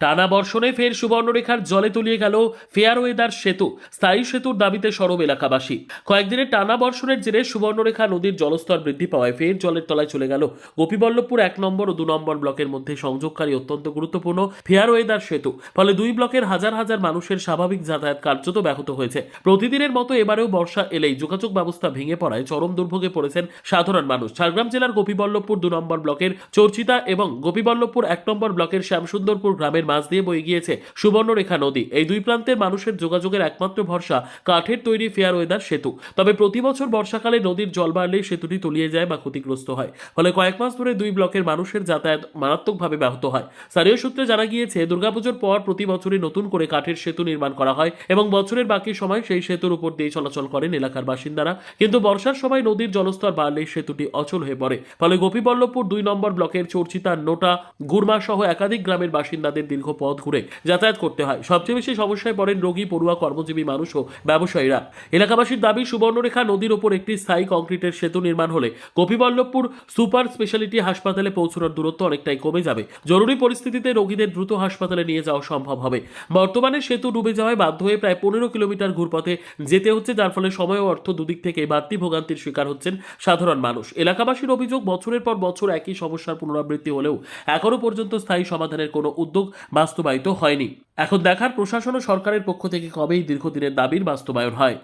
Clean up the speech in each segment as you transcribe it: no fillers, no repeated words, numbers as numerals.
টানা বর্ষণে ফের সুবর্ণরেখার জলে তলিয়ে গেল ফেয়ারওয়েদার সেতু। স্থায়ী সেতুর দাবিতে সরব এলাকাবাসী। কয়েকদিনের টানা বর্ষণের জেরে সুবর্ণরেখা নদীর জলস্তর বৃদ্ধি পাওয়ায় ফের জলের তলায় চলে গেল গোপীবল্লভপুর 1 নম্বর ও 2 নম্বর ব্লকের মধ্যে সংযোগকারী অত্যন্ত গুরুত্বপূর্ণ ফেয়ারওয়েদার সেতু। ফলে দুই ব্লকের হাজার হাজার মানুষের স্বাভাবিক যাতায়াত কার্যত ব্যাহত হয়েছে। প্রতিদিনের মতো এবারেও বর্ষা এলেই যোগাযোগ ব্যবস্থা ভেঙে পড়ায় চরম দুর্ভোগে পড়েছেন সাধারণ মানুষ। ঝাড়গ্রাম জেলার গোপীবল্লভপুর 2 নম্বর ব্লকের চর্চিতা এবং গোপীবল্লভপুর 1 নম্বর ব্লকের শ্যামসুন্দরপুর গ্রামের মাঝ দিয়ে বয়ে গিয়েছে সুবর্ণরেখা নদী। এই দুই প্রান্তের মানুষের যোগাযোগের একমাত্র ভরসা কাঠের তৈরি ফেয়ারওয়েদার সেতু। তবে প্রতি বছর বর্ষাকালে নদীর জল বাড়লেই সেতুটি তলিয়ে যায় বা ক্ষতিগ্রস্ত হয়। ফলে কয়েক মাস ধরে দুই ব্লকের মানুষের যাতায়াত মারাত্মকভাবে ব্যাহত হয়। স্থানীয় সূত্রে জানা গিয়েছে, দুর্গাপুজোর পর প্রতি বছরই নতুন করে কাঠের সেতু নির্মাণ করা হয় এবং বছরের বাকি সময় সেই সেতুর উপর দিয়ে চলাচল করেন এলাকার বাসিন্দারা। কিন্তু বর্ষার সময় নদীর জলস্তর বাড়লেই সেতুটি অচল হয়ে পড়ে। ফলে গোপীবল্লভপুর 2 নম্বর ব্লকের চর্চিতা, নোটা, গুরমা সহ একাধিক গ্রামের বাসিন্দাদের দীর্ঘ পথ ঘুরে যাতায়াত করতে হয়। সবচেয়ে বেশি সমস্যায় পড়েন রোগী, পড়ুয়া, কর্মজীবী মানুষ ও ব্যবসায়ীরা। এলাকাবাসীর দাবি, সুবর্ণরেখা নদীর ওপর একটি স্থায়ী কংক্রিটের সেতু নির্মাণ হলে গোপীবল্লভপুর সুপার স্পেশালিটি হাসপাতালে পৌঁছানোর দূরত্ব অনেকটাই কমে যাবে। জরুরি পরিস্থিতিতে রোগীদের দ্রুত হাসপাতালে নিয়ে যাওয়া সম্ভব হবে। বর্তমানে সেতু ডুবে যাওয়ায় বাধ্য হয়ে প্রায় 15 কিলোমিটার ঘুরপথে যেতে হচ্ছে, যার ফলে সময় ও অর্থ দুদিক থেকে বাড়তি ভোগান্তির শিকার হচ্ছেন সাধারণ মানুষ। এলাকাবাসীর অভিযোগ, বছরের পর বছর একই সমস্যার পুনরাবৃত্তি হলেও এখনো পর্যন্ত স্থায়ী সমাধানের কোনো উদ্যোগ বাস্তবায়িত হয়নি। এখন দেখার প্রশাসন ও সরকারের পক্ষ থেকে কবেই দীর্ঘদিনের দাবির বাস্তবায়ন হয়।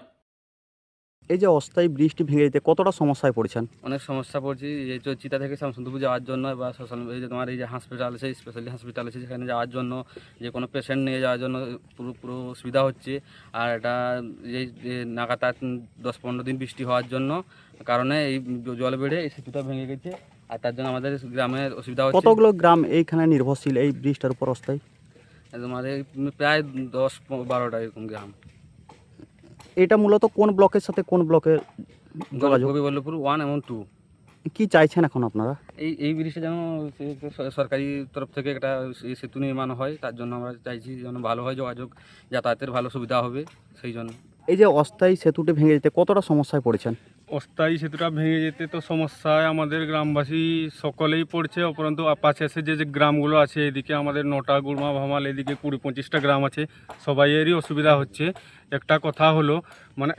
এই যে অস্থায়ী বৃষ্টি ভেঙে যেতে কতটা সমস্যায় পড়েছেন? অনেক সমস্যা পড়ছি। এই চিতা থেকে শামসুন্দরপুর যাওয়ার জন্য বা সোশ্যাল এই যে তোমার এই যে হসপিটাল আছে, স্পেশালি হসপিটাল আছে, সেখানে যাওয়ার জন্য, যে কোনো পেশেন্ট নিয়ে যাওয়ার জন্য পুরো সুবিধা হচ্ছে। আর এটা এই যে নাগাতার 10-15 দিন বৃষ্টি হওয়ার জন্য কারণে এই জল বেড়ে এই সেতুটা ভেঙে গেছে। আর তার জন্য আমাদের গ্রামের অসুবিধা হচ্ছে। কতগুলো গ্রাম এইখানে নির্ভরশীল এই ব্রিজটার উপর অস্থায়ী? তোমার এই প্রায় 10-12টা এরকম গ্রাম। এটা মূলত কোন ব্লকের সাথে কোন ব্লকের যোগাযোগ? গোপীবল্লভপুর 1 এবং 2। কি চাইছেন এখন আপনারা? এই ব্রিজটা যেন সরকারি তরফ থেকে একটা সেতু নির্মাণ হয়, তার জন্য আমরা চাইছি যেন ভালো হয়, যোগাযোগ যাতায়াতের ভালো সুবিধা হবে সেই জন্য। এই যে অস্থায়ী সেতুটি ভেঙে যেতে কতটা সমস্যায় পড়েছেন? অস্থায়ী সেতুটা ভেঙে যেতে তো সমস্যায় আমাদের গ্রামবাসী সকলেই পড়ছে। উপরন্তু পাশে যে গ্রামগুলো আছে, এদিকে আমাদের নোটা, গুড়মা, ভামাল, এদিকে 20-25টা গ্রাম আছে, সবাইয়েরই অসুবিধা হচ্ছে। একটা কথা হলো, মানে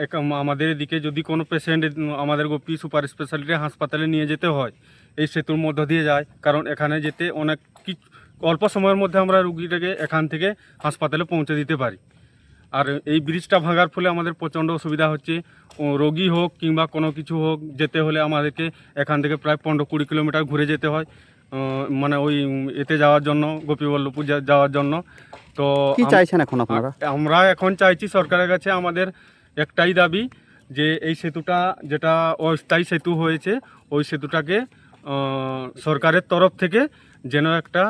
আমাদের এদিকে যদি কোনো পেশেন্ট আমাদের গোপী সুপার স্পেশালিটি হাসপাতালে নিয়ে যেতে হয়, এই সেতুর মধ্য দিয়ে যায়। কারণ এখানে যেতে অনেক অল্প সময়ের মধ্যে আমরা রুগীটাকে এখান থেকে হাসপাতালে পৌঁছে দিতে পারি। আর এই ব্রিজটা ভাঙার ফলে আমাদের প্রচণ্ড অসুবিধা হচ্ছে। রোগী হোক কিংবা কোনো কিছু হোক, যেতে হলে আমাদেরকে এখান থেকে প্রায় 15-20 কিলোমিটার ঘুরে যেতে হয়, মানে ওই এতে যাওয়ার জন্য, গোপীবল্লভপুর যাওয়ার জন্য। তো কি চাইছেন এখন আপনারা? আমরা এখন চাইছি সরকারের কাছে, আমাদের একটাই দাবি যে এই সেতুটা, যেটা অস্থায়ী সেতু হয়েছে, ওই সেতুটাকে সরকারের তরফ থেকে যেন একটা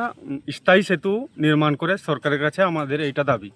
স্থায়ী সেতু নির্মাণ করে, সরকারের কাছে আমাদের এইটা দাবি।